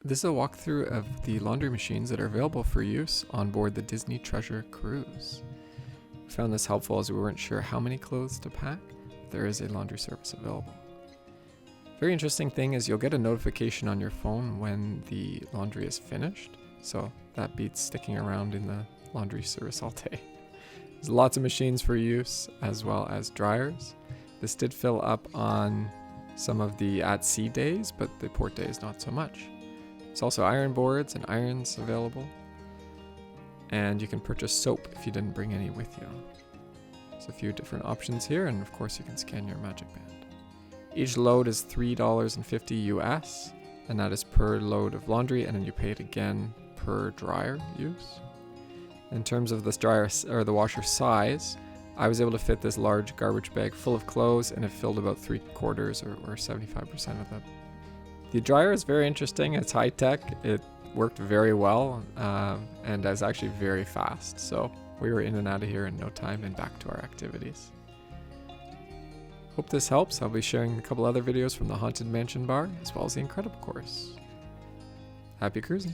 This is a walkthrough of the laundry machines that are available for use on board the Disney Treasure cruise. We found this helpful as we weren't sure how many clothes to pack. There is a laundry service available. Very interesting thing is you'll get a notification on your phone when the laundry is finished, so that beats sticking around in the laundry service all day. There's lots of machines for use as well as dryers. This did fill up on some of the at-sea days, but the port days not so much. There's also iron boards and irons available, and you can purchase soap if you didn't bring any with you. There's a few different options here, and of course you can scan your magic band. Each load is $3.50 US, and that is per load of laundry, and then you pay it again per dryer use. In terms of this dryer or the washer size, I was able to fit this large garbage bag full of clothes, and it filled about 3/4 or 75% of them. The dryer is very interesting. It's high tech. It worked very well and is actually very fast. So we were in and out of here in no time and back to our activities. Hope this helps. I'll be sharing a couple other videos from the Haunted Mansion Bar as well as the Incredible Course. Happy cruising!